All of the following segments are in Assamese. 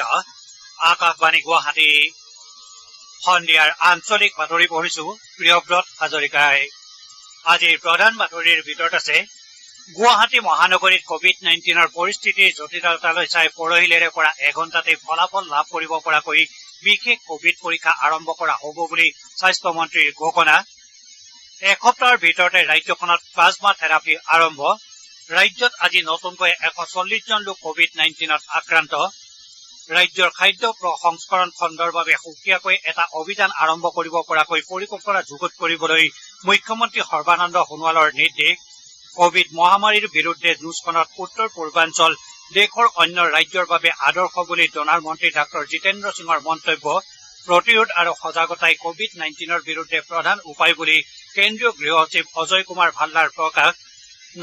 এয়া আকাশবাণী গুৱাহাটী সন্ধিয়াৰ আঞ্চলিক বাতৰি পঢ়িছো প্ৰিয়ব্ৰত হাজৰিকাই। আজিৰ প্ৰধান বাতৰিৰ ভিতৰত আছে গুৱাহাটী মহানগৰীত কোভিড-19ৰ পৰিস্থিতিৰ জটিলতালৈ চাই পৰহিলেৰে পৰা এঘণ্টাতে ফলাফল লাভ কৰিব পৰাকৈ বিশেষ কোভিড পৰীক্ষা আৰম্ভ কৰা হ'ব বুলি স্বাস্থ্যমন্ত্ৰীৰ ঘোষণা। এসপ্তাহৰ ভিতৰতে ৰাজ্যখনত প্লাজমা থেৰাপি আৰম্ভ। ৰাজ্যত আজি নতুনকৈ 140 জন লোক কোভিড-19ত আক্ৰান্ত। ৰাজ্যৰ খাদ্য প্ৰসংস্কৰণ খণ্ডৰ বাবে সুকীয়াকৈ এটা অভিযান আৰম্ভ কৰিব পৰাকৈ পৰিকল্পনা যুগুত কৰিবলৈ মুখ্যমন্ত্ৰী সৰ্বানন্দ সোণোৱালৰ নিৰ্দেশ। কোভিড মহামাৰীৰ বিৰুদ্ধে যুঁজখনত উত্তৰ পূৰ্বাঞ্চল দেশৰ অন্য ৰাজ্যৰ বাবে আদৰ্শ বুলি ডনাৰ মন্ত্ৰী ডাঃ জিতেন্দ্ৰ সিঙৰ মন্তব্য। প্ৰতিৰোধ আৰু সজাগতাই কোভিড-19ৰ বিৰুদ্ধে প্ৰধান উপায় বুলি কেন্দ্ৰীয় গৃহ সচিব অজয় কুমাৰ ভাল্লাৰ প্ৰকাশ।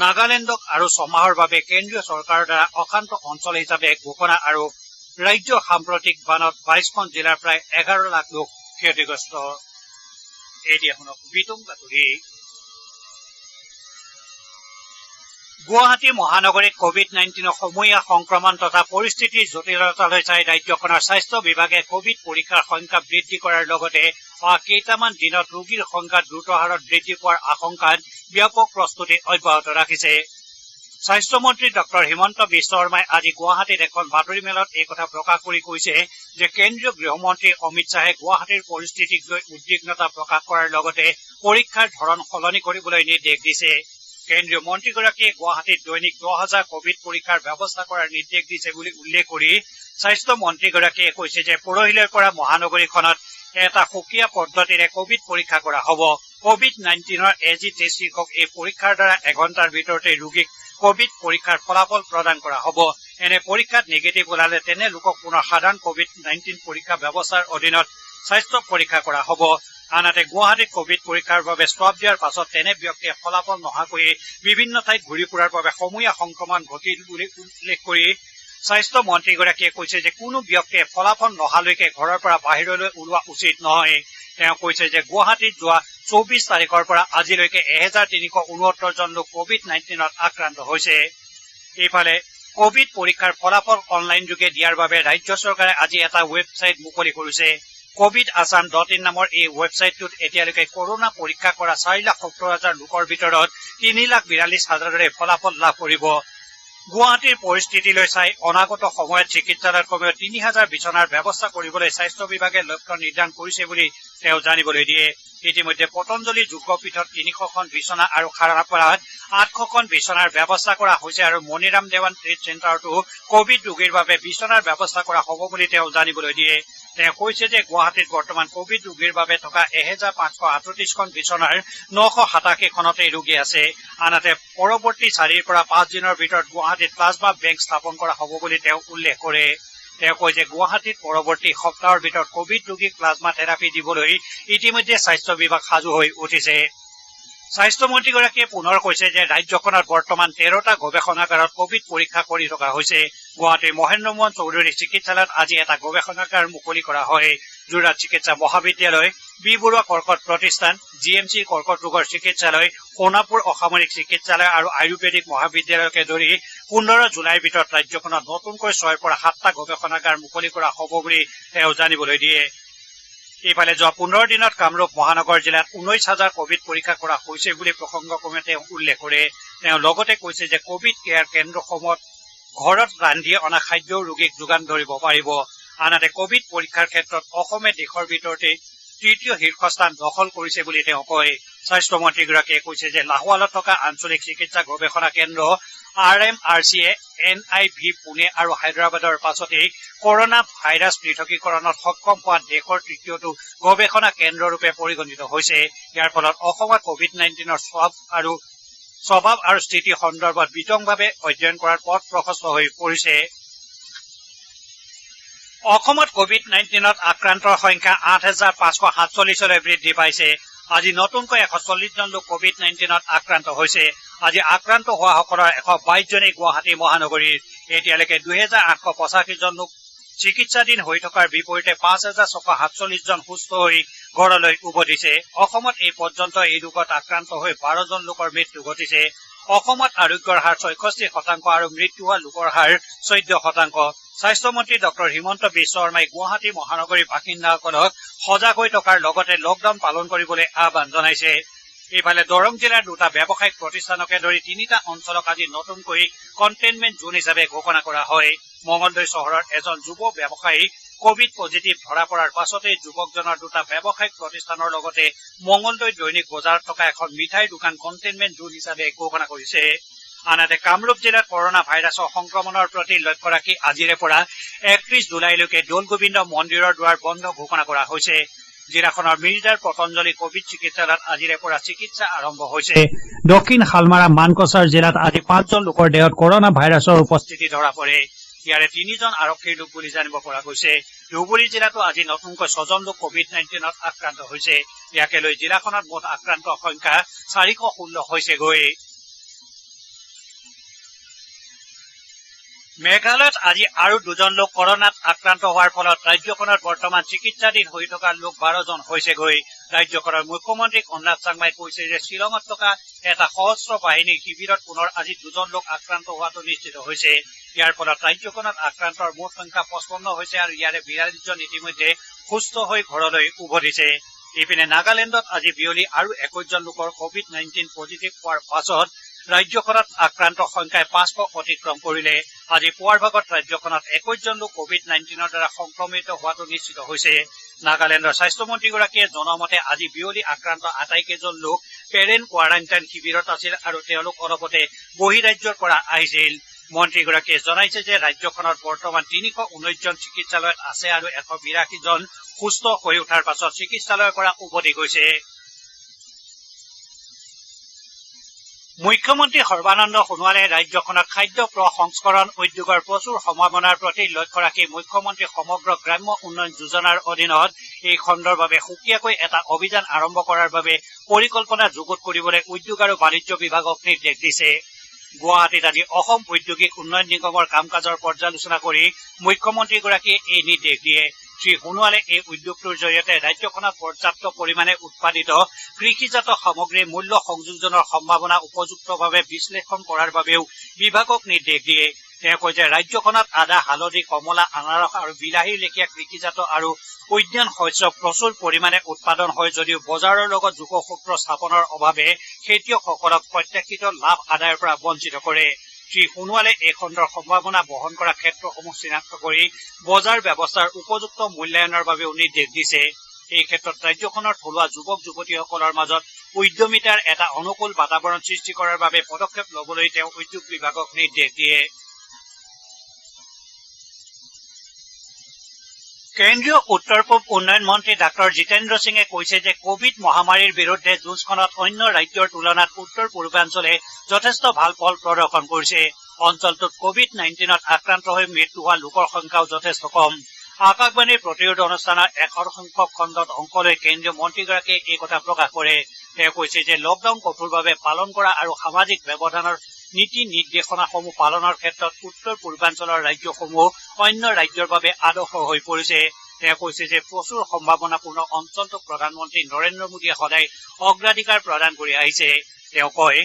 নাগালেণ্ডক আৰু ছমাহৰ বাবে কেন্দ্ৰীয় চৰকাৰৰ দ্বাৰা অশান্ত অঞ্চল হিচাপে ঘোষণা আৰু ৰাজ্যৰ সাম্প্ৰতিক বানত 22খন জিলাৰ প্ৰায় 11 লাখ লোক ক্ষতিগ্ৰস্ত। এতিয়া শুনক বিতং বাতৰি। গুৱাহাটী মহানগৰীত কোভিড-19 সমূহীয়া সংক্ৰমণ তথা পৰিস্থিতিৰ জটিলতালৈ চাই ৰাজ্যখনৰ স্বাস্থ্য বিভাগে কোভিড পৰীক্ষাৰ সংখ্যা বৃদ্ধি কৰাৰ লগতে অহা কেইটামান দিনত ৰোগীৰ সংখ্যা দ্ৰুত হাৰত বৃদ্ধি পোৱাৰ আশংকাত ব্যাপক প্ৰস্তুতি অব্যাহত ৰাখিছে। স্বাস্থ্যমন্ত্ৰী ডাঃ হিমন্ত বিশ্ব শৰ্মাই আজি গুৱাহাটীত এখন বাতৰিমেলত এই কথা প্ৰকাশ কৰি কৈছে যে কেন্দ্ৰীয় গৃহমন্ত্ৰী অমিত শ্বাহে গুৱাহাটীৰ পৰিস্থিতিক লৈ উদ্বিগ্নতা প্ৰকাশ কৰাৰ লগতে পৰীক্ষাৰ ধৰণ সলনি কৰিবলৈ নিৰ্দেশ দিছে। কেন্দ্ৰীয় মন্ত্ৰীগৰাকীয়ে গুৱাহাটীত দৈনিক 10,000 কোভিড পৰীক্ষাৰ ব্যৱস্থা কৰাৰ নিৰ্দেশ দিছে বুলি উল্লেখ কৰি স্বাস্থ্য মন্ত্ৰীগৰাকীয়ে কৈছে যে পৰহিলৈৰ পৰা মহানগৰীখনত এটা সুকীয়া পদ্ধতিৰে কোভিড পৰীক্ষা কৰা হ'ব। কোভিড-19ৰ এজি টেষ্ট শীৰ্ষক এই পৰীক্ষাৰ দ্বাৰা এঘণ্টাৰ ভিতৰতে ৰোগীক কোভিড পৰীক্ষাৰ ফলাফল প্ৰদান কৰা হ'ব। এনে পৰীক্ষাত নিগেটিভ ওলালে তেনে লোকক পুনৰ সাধাৰণ কোভিড-19 পৰীক্ষা ব্যৱস্থাৰ অধীনত স্বাস্থ্য পৰীক্ষা কৰা হ'ব। আনহাতে গুৱাহাটীত কোভিড পৰীক্ষাৰ বাবে স্বাব দিয়াৰ পাছত তেনে ব্যক্তিয়ে ফলাফল নহাকৈয়ে বিভিন্ন ঠাইত ঘূৰি ফুৰাৰ বাবে সমূহীয়া সংক্ৰমণ ঘটিল বুলি উল্লেখ কৰি স্বাস্থ্য মন্ত্ৰীগৰাকীয়ে কৈছে যে কোনো ব্যক্তিয়ে ফলাফল নহালৈকে ঘৰৰ পৰা বাহিৰলৈ ওলোৱা উচিত নহয়। তেওঁ কৈছে যে গুৱাহাটীত যোৱা 24 তাৰিখৰ পৰা আজিলৈকে 1369 জন লোক কোভিড-19ত আক্ৰান্ত হৈছে। ইফালে কোভিড পৰীক্ষাৰ ফলাফল অনলাইন যোগে দিয়াৰ বাবে ৰাজ্য চৰকাৰে আজি এটা ৱেবছাইট মুকলি কৰিছে। covidasam.in নামৰ এই ৱেবছাইটটোত এতিয়ালৈকে কৰোনা পৰীক্ষা কৰা 4,70,000 লোকৰ ভিতৰত 3,42,000ৰে ফলাফল লাভ কৰিব। গুৱাহাটীৰ পৰিস্থিতিলৈ চাই অনাগত সময়ত চিকিৎসালয়ত কমেও 3,000 বিচনাৰ ব্যৱস্থা কৰিবলৈ স্বাস্থ্য বিভাগে লক্ষ্য নিৰ্ধাৰণ কৰিছে বুলি তেওঁ জানিবলৈ দিয়ে। ইতিমধ্যে পতঞ্জলি যোগপীঠত 300খন বিচনা আৰু খানাপাৰাত 800খন বিচনাৰ ব্যৱস্থা কৰা হৈছে আৰু মণিৰাম দেৱান ট্ৰিট চেণ্টাৰতো কোভিড ৰোগীৰ বাবে বিচনাৰ ব্যৱস্থা কৰা হ'ব বুলি তেওঁ জানিবলৈ দিয়ে। তেওঁ কৈছে যে গুৱাহাটীত বৰ্তমান কোভিড ৰোগীৰ বাবে থকা 1,538খন বিচনাৰ 987খনতেই ৰোগী আছে। আনহাতে পৰৱৰ্তী 4 পৰা 5 দিনৰ ভিতৰত গুৱাহাটীত প্লাজমা বেংক স্থাপন কৰা হ'ব বুলি তেওঁ উল্লেখ কৰে। তেওঁ কয় যে গুৱাহাটীত পৰৱৰ্তী সপ্তাহৰ ভিতৰত কোভিড ৰোগীক প্লাজমা থেৰাপি দিবলৈ ইতিমধ্যে স্বাস্থ্য বিভাগ সাজু হৈ উঠিছে। স্বাস্থ্যমন্ত্ৰীগৰাকীয়ে পুনৰ কৈছে যে ৰাজ্যখনত বৰ্তমান 13টা গৱেষণাগাৰত কোভিড পৰীক্ষা কৰি থকা হৈছে। গুৱাহাটীৰ মহেন্দ্ৰ মোহন চৌধুৰী চিকিৎসালয়ত আজি এটা গৱেষণাগাৰ মুকলি কৰা হয়। যোৰহাট চিকিৎসা মহাবিদ্যালয়, বি বৰুৱা কৰ্কট প্ৰতিষ্ঠান, GMC কৰ্কট ৰোগৰ চিকিৎসালয়, সোণাপুৰ অসামৰিক চিকিৎসালয় আৰু আয়ুৰ্বেদিক মহাবিদ্যালয়কে ধৰি 15 জুলাইৰ ভিতৰত ৰাজ্যখনত নতুনকৈ 6 পৰা 7টা গৱেষণাগাৰ মুকলি কৰা হ'ব বুলি তেওঁ জানিবলৈ দিয়ে। ইফালে যোৱা 15 দিনত কামৰূপ মহানগৰ জিলাত 19,000 কোভিড পৰীক্ষা কৰা হৈছে বুলি প্ৰসংগক্ৰমে তেওঁ উল্লেখ কৰে। তেওঁ লগতে কৈছে যে কোভিড কেয়াৰ কেন্দ্ৰসমূহত ঘৰত ৰান্ধি অনা খাদ্যও ৰোগীক যোগান ধৰিব পাৰিব। আনহাতে কোভিড পৰীক্ষাৰ ক্ষেত্ৰত অসমে দেশৰ ভিতৰতে তৃতীয় শীৰ্ষস্থান দখল কৰিছে বুলি তেওঁ কয়। স্বাস্থ্যমন্ত্ৰীগৰাকীয়ে কৈছে যে লাহোৱালত থকা আঞ্চলিক চিকিৎসা গৱেষণা কেন্দ্ৰ RMRCয়ে NIV পুনে আৰু হায়দৰাবাদৰ পাছতেই কৰোনা ভাইৰাছ পৃথকীকৰণত সক্ষম হোৱা দেশৰ তৃতীয়টো গৱেষণা কেন্দ্ৰৰূপে পৰিগণিত হৈছে। ইয়াৰ ফলত অসমত কোভিড-19ৰ স্বভাৱ আৰু স্থিতি সন্দৰ্ভত বিতংভাৱে অধ্যয়ন কৰাৰ পথ প্ৰশস্ত হৈ পৰিছে। অসমত কোভিড-19ত আক্ৰান্তৰ সংখ্যা 8,547লৈ বৃদ্ধি পাইছে। আজি নতুনকৈ 140 জন লোক কোভিড-19ত আক্ৰান্ত হৈছে। আজি আক্ৰান্ত হোৱাসকলৰ 122 জনেই গুৱাহাটী মহানগৰীৰ। এতিয়ালৈকে 2,885 জন লোক চিকিৎসাধীন হৈ থকাৰ বিপৰীতে 5,647 জন সুস্থ হৈ ঘৰলৈ উভতিছে। অসমত এই পৰ্যন্ত এই ৰোগত আক্ৰান্ত হৈ 12 জন লোকৰ মৃত্যু ঘটিছে। অসমত আৰোগ্যৰ হাৰ 66% আৰু মৃত্যু হোৱা লোকৰ হাৰ 14%। স্বাস্থ্যমন্ত্ৰী ডঃ হিমন্ত বিশ্ব শৰ্মাই গুৱাহাটী মহানগৰীৰ বাসিন্দাসকলক সজাগ হৈ থকাৰ লগতে লকডাউন পালন কৰিবলৈ আহ্বান জনাইছে। ইফালে দৰং জিলাৰ দুটা ব্যৱসায়িক প্ৰতিষ্ঠানকে ধৰি 3টা অঞ্চলক আজি নতুনকৈ কণ্টেইনমেণ্ট জোন হিচাপে ঘোষণা কৰা হয়। মঙলদৈ চহৰৰ এজন যুৱ ব্যৱসায়ী কভিড পজিটিভ ধৰা পৰাৰ পাছতে যুৱকজনৰ দুটা ব্যৱসায়িক প্ৰতিষ্ঠানৰ লগতে মঙলদৈ দৈনিক বজাৰত থকা এখন মিঠাইৰ দোকান কণ্টেইনমেণ্ট জোন হিচাপে ঘোষণা কৰিছে। আনহাতে কামৰূপ জিলাত কৰনা ভাইৰাছৰ সংক্ৰমণৰ প্ৰতি লক্ষ্য ৰাখি আজিৰে পৰা 31 জুলাইলৈকে দৌল গোবিন্দ মন্দিৰৰ দুৱাৰ বন্ধ ঘোষণা কৰা হৈছে। জিলাখনৰ মিৰ্জাৰ পতঞ্জলি কভিড চিকিৎসালয়ত আজিৰে পৰা চিকিৎসা আৰম্ভ হৈছে। দক্ষিণ শালমাৰা মানকছাৰ জিলাত আজি 5জন লোকৰ দেহত কৰনা ভাইৰাছৰ উপস্থিতি ধৰা পৰে। ইয়াৰে 3জন আৰক্ষীৰ লোক বুলি জানিব পৰা গৈছে। ধুবুৰী জিলাতো আজি নতুনকৈ 6জন লোক কভিড-19ত আক্ৰান্ত হৈছে। ইয়াকে লৈ জিলাখনত মুঠ আক্ৰান্তৰ সংখ্যা 416 হৈছেগৈ। মেঘালয়ত আজি আৰু 2জন লোক কৰনাত আক্ৰান্ত হোৱাৰ ফলত ৰাজ্যখনত বৰ্তমান চিকিৎসাধীন হৈ থকা লোক 12জন হৈছেগৈ। ৰাজ্যখনৰ মুখ্যমন্ত্ৰী কনৰাড চাংমাই কৈছে যে শ্বিলঙত থকা এটা সশস্ত্ৰ বাহিনীৰ শিবিৰত পুনৰ আজি 2জন লোক আক্ৰান্ত হোৱাটো নিশ্চিত হৈছে। ইয়াৰ ফলত ৰাজ্যখনত আক্ৰান্তৰ মুঠ সংখ্যা 55 হৈছে আৰু ইয়াৰে 42জন ইতিমধ্যে সুস্থ হৈ ঘৰলৈ উভতিছে। ইপিনে নাগালেণ্ডত আজি বিয়লি আৰু 21জন লোকৰ কভিড-19 পজিটিভ হোৱাৰ পাছত ৰাজ্যখনত আক্ৰান্তৰ সংখ্যাই 500 অতিক্ৰম কৰিলে। আজি পুৱাৰ ভাগত ৰাজ্যখনত 21জন লোক কভিড-19ৰ দ্বাৰা সংক্ৰমিত হোৱাটো নিশ্চিত হৈছে। নাগালেণ্ডৰ স্বাস্থ্যমন্ত্ৰীগৰাকীয়ে জনোৱা মতে আজি বিয়লি আক্ৰান্ত আটাইকেইজন লোক পেৰেণ্ট কোৱাৰেণ্টাইন শিবিৰত আছিল আৰু তেওঁলোক অলপতে বহিৰাজ্যৰ পৰা আহিছিল। মন্ত্ৰীগৰাকীয়ে জনাইছে যে ৰাজ্যখনত বৰ্তমান 319জন চিকিৎসালয়ত আছে আৰু 182জন সুস্থ হৈ উঠাৰ পাছত চিকিৎসালয়ৰ পৰা উভতি গৈছে। মুখ্যমন্ত্ৰী সৰ্বানন্দ সোণোৱালে ৰাজ্যখনত খাদ্য প্ৰসংস্কৰণ উদ্যোগৰ প্ৰচুৰ সম্ভাৱনাৰ প্ৰতি লক্ষ্য ৰাখি মুখ্যমন্ত্ৰী সমগ্ৰ গ্ৰাম্য উন্নয়ন যোজনাৰ অধীনত এই খণ্ডৰ বাবে সুকীয়াকৈ এটা অভিযান আৰম্ভ কৰাৰ বাবে পৰিকল্পনা যুগুত কৰিবলৈ উদ্যোগ আৰু বাণিজ্য বিভাগক নিৰ্দেশ দিছে। গুৱাহাটীত আজি অসম ঔদ্যোগিক উন্নয়ন নিগমৰ কাম কাজৰ পৰ্যালোচনা কৰি মুখ্যমন্ত্ৰীগৰাকীয়ে এই নিৰ্দেশ দিয়ে। শ্ৰীসোণোৱালে এই উদ্যোগটোৰ জৰিয়তে ৰাজ্যখনত পৰ্যাপ্ত পৰিমাণে উৎপাদিত কৃষিজাত সামগ্ৰীৰ মূল্য সংযোজনৰ সম্ভাৱনা উপযুক্তভাৱে বিশ্লেষণ কৰাৰ বাবেও বিভাগক নিৰ্দেশ দিয়ে। তেওঁ কয় যে ৰাজ্যখনত আদা, হালধি, কমলা, আনাৰস আৰু বিলাহীৰ লেখীয়া কৃষিজাত আৰু উদ্যান শস্য প্ৰচুৰ পৰিমাণে উৎপাদন হয় যদিও বজাৰৰ লগত যোগসূত্ৰ স্থাপনৰ অভাৱে খেতিয়কসকলক প্ৰত্যাশিত লাভ আদায়ৰ পৰা বঞ্চিত কৰে। শ্ৰীসোণোৱালে এই খণ্ডৰ সম্ভাৱনা বহন কৰা ক্ষেত্ৰসমূহ চিনাক্ত কৰি বজাৰ ব্যৱস্থাৰ উপযুক্ত মূল্যায়নৰ বাবেও নিৰ্দেশ দিছে। এই ক্ষেত্ৰত ৰাজ্যখনৰ থলুৱা যুৱক যুৱতীসকলৰ মাজত উদ্যমিতাৰ এটা অনুকূল বাতাবৰণ সৃষ্টি কৰাৰ বাবে পদক্ষেপ ল'বলৈ তেওঁ উদ্যোগ বিভাগক নিৰ্দেশ দিয়ে। কেন্দ্ৰীয় উত্তৰ পূব উন্নয়ন মন্ত্ৰী ডাঃ জিতেন্দ্ৰ সিঙে কৈছে যে কোভিড মহামাৰীৰ বিৰুদ্ধে যুঁজখনত অন্য ৰাজ্যৰ তুলনাত উত্তৰ পূৰ্বাঞ্চলে যথেষ্ট ভাল ফল প্ৰদৰ্শন কৰিছে। অঞ্চলটোত কোভিড-19ত আক্ৰান্ত হৈ মৃত্যু হোৱা লোকৰ সংখ্যাও যথেষ্ট কম। আকাশবাণীৰ প্ৰতিৰোধ অনুষ্ঠানৰ 100 সংখ্যক খণ্ডত অংশ লৈ কেন্দ্ৰীয় মন্ত্ৰীগৰাকীয়ে এই কথা প্ৰকাশ কৰে। তেওঁ কৈছে যে লকডাউন কঠোৰভাৱে পালন কৰা আৰু সামাজিক ব্যৱধানৰ নীতি নিৰ্দেশনাসমূহ পালনৰ ক্ষেত্ৰত উত্তৰ পূৰ্বাঞ্চলৰ ৰাজ্যসমূহ অন্য ৰাজ্যৰ বাবে আদৰ্শ হৈ পৰিছে। তেওঁ কৈছে যে প্ৰচুৰ সম্ভাৱনাপূৰ্ণ অঞ্চলটোক প্ৰধানমন্ত্ৰী নৰেন্দ্ৰ মোদীয়ে সদায় অগ্ৰাধিকাৰ প্ৰদান কৰি আহিছে। তেওঁ কয়,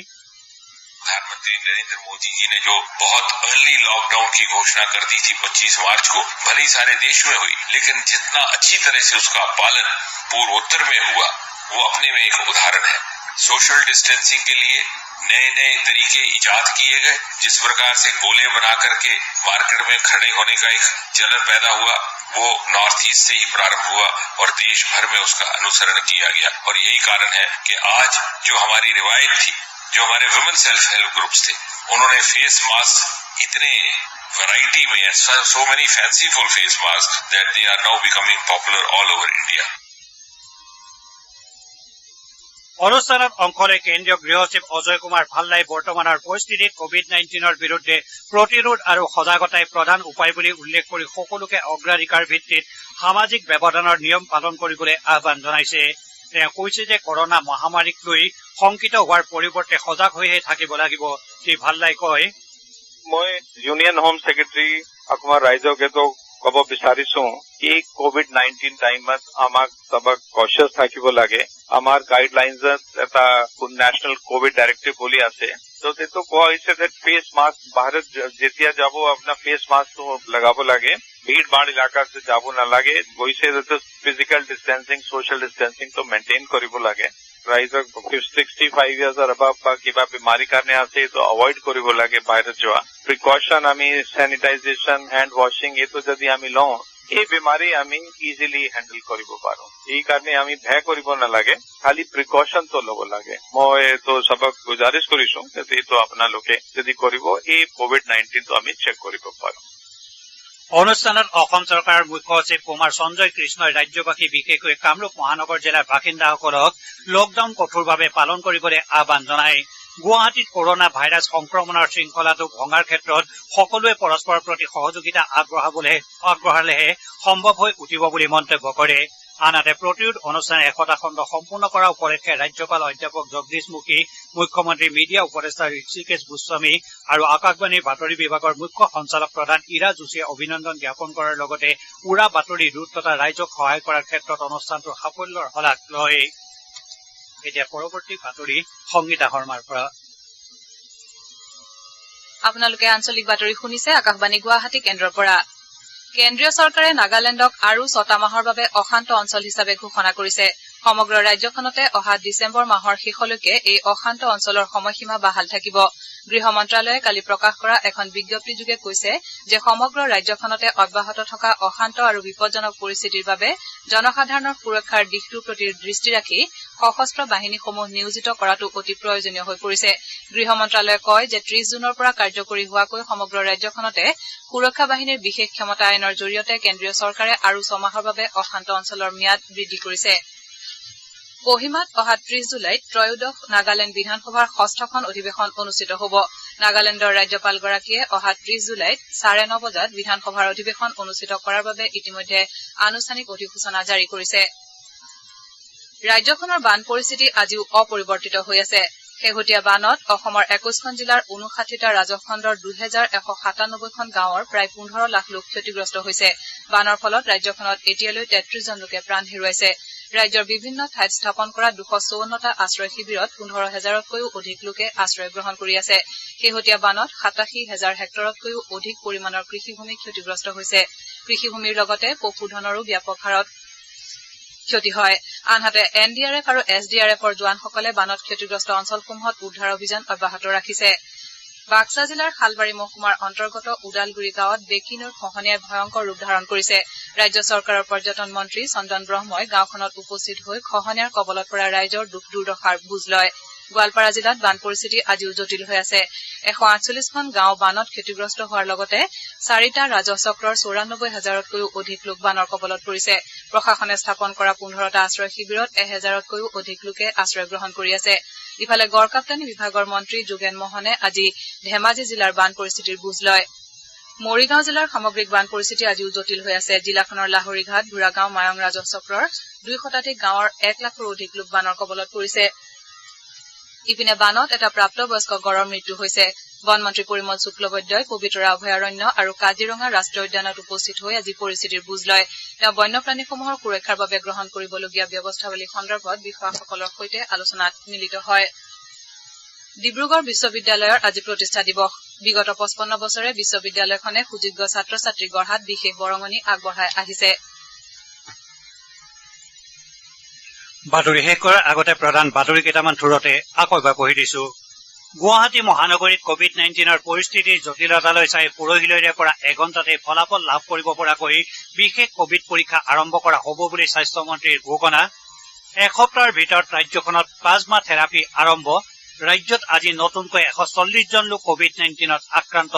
प्रधानमंत्री नरेंद्र मोदी जी ने जो बहुत अर्ली लॉकडाउन की घोषणा कर दी थी 25 मार्च को, भले ही सारे देश में हुई, लेकिन जितना अच्छी तरह से उसका पालन पूर्वोत्तर में हुआ वो अपने में एक उदाहरण है। सोशल डिस्टेंसिंग के लिए नए नए तरीके इजाद किए गए। जिस प्रकार से गोले बना करके मार्केट में खड़े होने का एक चलन पैदा हुआ, वो नॉर्थ ईस्ट से ही प्रारंभ हुआ और देश भर में उसका अनुसरण किया गया। और यही कारण है कि आज जो हमारी रिवायत थी, जो हमारे वुमेन सेल्फ हेल्प ग्रुप्स थे, उन्होंने फेस मास्क इतने वैरायटी में, so many fanciful face masks that they are now becoming popular all over India. অনুষ্ঠানত অংশ লৈ কেন্দ্ৰীয় গৃহ সচিব অজয় কুমাৰ ভাল্লাই বৰ্তমানৰ পৰিস্থিতিত কোভিড-19ৰ বিৰুদ্ধে প্ৰতিৰোধ আৰু সজাগতাই প্ৰধান উপায় বুলি উল্লেখ কৰি সকলোকে অগ্ৰাধিকাৰ ভিত্তিত সামাজিক ব্যৱধানৰ নিয়ম পালন কৰিবলৈ আহ্বান জনাইছে। তেওঁ কৈছে যে কৰনা মহামাৰীক লৈ শংকিত হোৱাৰ পৰিৱৰ্তে সজাগ হৈহে থাকিব লাগিব। শ্ৰী ভাল্লাই কয়, মই ইউনিয়ন হোম ছেক্ৰেটাৰী অসমৰ ৰাইজকেতো ক'ব বিচাৰিছো কি কোভিড-19 টাইমত আমাক সবক কচিয়াছ থাকিব লাগে। আমাৰ গাইডলাইনছত এটা নেশ্যনেল কোভিড ডাইৰেক্টিভ বুলি আছে। তো তেতো কোৱা হৈছে যে ফেচ মাস্ক বাহিৰত যেতিয়া যাব আপোনাৰ ফেচ মাস্ক লগাব লাগে भीड़ भाड़ इलाका से যাব নালাগে গৈছে যাতে ফিজিক্যাল ডিস্টেন্সিং সোশ্যাল ডিস্টেন্সিং তো মেইনটেইন কৰিব লাগে ৰাইজক 65 ইয়াৰ্ছ আৰু above বা কিবা বেমাৰী কাৰণে আছে তো এভয়েড কৰিব লাগে বাহিৰত যোৱা প্ৰিকশন আমি স্যানিটাইজেশন হ্যান্ড ওয়াশিং এতো যদি আমি লওঁ এই বেমাৰী আমি ইজিলি হ্যান্ডল কৰিব পাৰো এই কাৰণে আমি ভয় কৰিব নালাগে খালি প্ৰিকশন তো ল'ব লাগে মই তো সবক গুজাৰিশ কৰিছো যে তো আপোনালোকে যদি কৰিব এই কোভিড-19 তো আমি চেক কৰিব পাৰো অনুষ্ঠানত অসম চৰকাৰৰ মুখ্য সচিব কুমাৰ সঞ্জয় কৃষ্ণই ৰাজ্যবাসী বিশেষকৈ কামৰূপ মহানগৰ জিলাৰ বাসিন্দাসকলক লকডাউন কঠোৰভাৱে পালন কৰিবলৈ আহ্বান জনায় গুৱাহাটীত কৰোনা ভাইৰাছ সংক্ৰমণৰ শৃংখলাটো ভঙাৰ ক্ষেত্ৰত সকলোৱে পৰস্পৰৰ প্ৰতি সহযোগিতা আগবঢ়ালেহে সম্ভৱ হৈ উঠিব বুলি মন্তব্য কৰে আনহাতে প্ৰতিৰোধ অনুষ্ঠানে 100টা খণ্ড সম্পূৰ্ণ কৰা উপলক্ষে ৰাজ্যপাল অধ্যাপক জগদীশ মুখী মুখ্যমন্ত্ৰী মিডিয়া উপদেষ্টা ঋষিকেশ গোস্বামী আৰু আকাশবাণীৰ বাতৰি বিভাগৰ মুখ্য সঞ্চালক প্ৰধান ইৰা যোশীয়ে অভিনন্দন জ্ঞাপন কৰাৰ লগতে উৰা বাতৰি ৰোধ তথা ৰাইজক সহায় কৰাৰ ক্ষেত্ৰত অনুষ্ঠানটোৰ সাফল্যৰ শলাগ লয় এতিয়া পৰৱৰ্তী বাতৰি সংগীতা শৰ্মাৰ পৰা আপোনালোকে আঞ্চলিক বাতৰি শুনিছে আকাশবাণী গুৱাহাটী কেন্দ্ৰৰ পৰা কেন্দ্ৰীয় চৰকাৰে নাগালেণ্ডক আৰু 6টা মাহৰ বাবে অশান্ত অঞ্চল হিচাপে ঘোষণা কৰিছে সমগ্ৰ ৰাজ্যখনতে অহা ডিচেম্বৰ মাহৰ শেষলৈকে এই অশান্ত অঞ্চলৰ সময়সীমা বাহাল থাকিব গৃহ মন্ত্ৰালয়ে কালি প্ৰকাশ কৰা এখন বিজ্ঞপ্তিযোগে কৈছে যে সমগ্ৰ ৰাজ্যখনতে অব্যাহত থকা অশান্ত আৰু বিপদজনক পৰিস্থিতিৰ বাবে জনসাধাৰণৰ সুৰক্ষাৰ দিশটোৰ প্ৰতি দৃষ্টি ৰাখি সশস্ত্ৰ বাহিনীসমূহ নিয়োজিত কৰাটো অতি প্ৰয়োজনীয় হৈ পৰিছে গৃহ মন্ত্ৰালয়ে কয় যে 30 জুনৰ পৰা কাৰ্যকৰী হোৱাকৈ সমগ্ৰ ৰাজ্যখনতে সুৰক্ষা বাহিনীৰ বিশেষ ক্ষমতা আইনৰ জৰিয়তে কেন্দ্ৰীয় চৰকাৰে আৰু 6 মাহৰ বাবে অশান্ত অঞ্চলৰ ম্যাদ বৃদ্ধি কৰিছে কোহিমাত অহা 30 জুলাইত ত্ৰয়োদশ নাগালেণ্ড বিধানসভাৰ 6খন অধিৱেশন অনুষ্ঠিত হ'ব নাগালেণ্ডৰ ৰাজ্যপালগৰাকীয়ে অহা 30 জুলাইত 9:30 বজাত বিধানসভাৰ অধিৱেশন অনুষ্ঠিত কৰাৰ বাবে ইতিমধ্যে আনুষ্ঠানিক অধিসূচনা জাৰি কৰিছে ৰাজ্যখনৰ বান পৰিস্থিতি আজিও অপৰিৱৰ্তিত হৈ আছে শেহতীয়া বানত অসমৰ 21খন জিলাৰ 59টা ৰাজহ খণ্ডৰ 2197খন গাঁৱৰ প্ৰায় 15 লাখ লোক ক্ষতিগ্ৰস্ত হৈছে বানৰ ফলত ৰাজ্যখনত এতিয়ালৈ 33 জন লোকে প্ৰাণ হেৰুৱাইছে ৰাজ্যৰ বিভিন্ন ঠাইত স্থাপন কৰা 254টা আশ্ৰয় শিবিৰত 15,000তকৈও অধিক লোকে আশ্ৰয় গ্ৰহণ কৰি আছে শেহতীয়া বানত 87,000 হেক্টৰতকৈও অধিক পৰিমাণৰ কৃষিভূমি ক্ষতিগ্ৰস্ত হৈছে কৃষিভূমিৰ লগতে পশুধনৰো ব্যাপক হাৰত ক্ষতি হয় আনহাতে এনডিআৰএফ আৰু এছডিআৰএফৰ জোৱানসকলে বানত ক্ষতিগ্ৰস্ত অঞ্চলসমূহত উদ্ধাৰ অভিযান অব্যাহত ৰাখিছে বাক্সা জিলাৰ শালবাৰী মহকুমাৰ অন্তৰ্গত উদালগুৰি গাঁৱত বেকী নৈৰ খহনীয়াই ভয়ংকৰ ৰূপ ধাৰণ কৰিছে ৰাজ্য চৰকাৰৰ পৰ্যটন মন্ত্ৰী চন্দন ব্ৰহ্মই গাঁওখনত উপস্থিত হৈ খহনীয়াৰ কবলত পৰা ৰাইজৰ দুখ দুৰ্দশাৰ বুজ লয় গোৱালপাৰা জিলাত বান পৰিস্থিতি আজিও জটিল হৈ আছে 148খন গাঁও বানত ক্ষতিগ্ৰস্ত হোৱাৰ লগতে 4টা ৰাজহ চক্ৰৰ 94,000তকৈও অধিক লোক বানৰ কবলত পৰিছে প্ৰশাসনে স্থাপন কৰা 15টা আশ্ৰয় শিবিৰত 1,000তকৈও অধিক লোকে আশ্ৰয় গ্ৰহণ কৰি আছে ইফালে গড়কাপ্তানী বিভাগৰ মন্ত্ৰী যোগেন মোহনে আজি ধেমাজি জিলাৰ বান পৰিস্থিতিৰ বুজ লয় মৰিগাঁও জিলাৰ সামগ্ৰিক বান পৰিস্থিতি আজিও জটিল হৈ আছে জিলাখনৰ লাহৰীঘাট বুঢ়াগাঁও মায়ং ৰাজহ চক্ৰৰ 2 শতাধিক গাঁৱৰ 1 লাখৰো অধিক লোক বানৰ কবলত পৰিছে ইপিনে বানত এটা প্ৰাপ্তবয়স্ক গড়ৰ মৃত্যু হৈছে বনমন্ত্ৰী পৰিমল শুক্লবৈদ্যই পবিতৰা অভয়াৰণ্য আৰু কাজিৰঙা ৰাষ্ট্ৰীয় উদ্যানত উপস্থিত হৈ আজি পৰিস্থিতিৰ বুজ লয় তেওঁ বন্যপ্ৰাণীসমূহৰ সুৰক্ষাৰ বাবে গ্ৰহণ কৰিবলগীয়া ব্যৱস্থাৱলী সন্দৰ্ভত বিষয়াসকলৰ সৈতে আলোচনাত মিলিত হয় ডিব্ৰুগড় বিশ্ববিদ্যালয়ৰ আজি প্ৰতিষ্ঠা দিৱস বিগত 55 বছৰে বিশ্ববিদ্যালয়খনে সুযোগ্য ছাত্ৰ ছাত্ৰী গঢ়াত বিশেষ বৰঙণি আগবঢ়াই আহিছে বাতৰি শেষ কৰাৰ আগতে প্ৰধান বাতৰি কেইটামান থোৰতে আকৌ এবাৰ পঢ়ি দিছো গুৱাহাটী মহানগৰীত কোভিড-19ৰ পৰিস্থিতিৰ জটিলতালৈ চাই পৰহিলৈৰে পৰা এঘণ্টাতে ফলাফল লাভ কৰিব পৰাকৈ বিশেষ কোভিড পৰীক্ষা আৰম্ভ কৰা হ'ব বুলি স্বাস্থ্যমন্ত্ৰীৰ ঘোষণা এসপ্তাহৰ ভিতৰত ৰাজ্যখনত প্লাজমা থেৰাপি আৰম্ভ ৰাজ্যত আজি নতুনকৈ 140 জন লোক কোভিড-19ত আক্ৰান্ত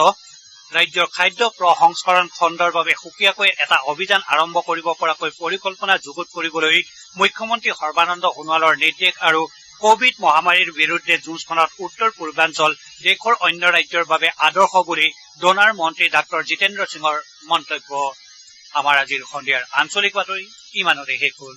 ৰাজ্যৰ খাদ্য প্ৰসংস্কৰণ খণ্ডৰ বাবে সুকীয়াকৈ এটা অভিযান আৰম্ভ কৰিব পৰাকৈ পৰিকল্পনা যুগুত কৰিবলৈ মুখ্যমন্ত্ৰী সৰ্বানন্দ সোণোৱালৰ নিৰ্দেশ আৰু কোভিড মহামাৰীৰ বিৰুদ্ধে যুঁজখনত উত্তৰ পূৰ্বাঞ্চল দেশৰ অন্য ৰাজ্যৰ বাবে আদৰ্শ বুলি ডোনাৰ মন্ত্ৰী ডাঃ জিতেন্দ্ৰ সিঙৰ মন্তব্য আমাৰ আজিৰ সন্ধিয়াৰ আঞ্চলিক বাতৰি ইমানতে শেষ হ'ল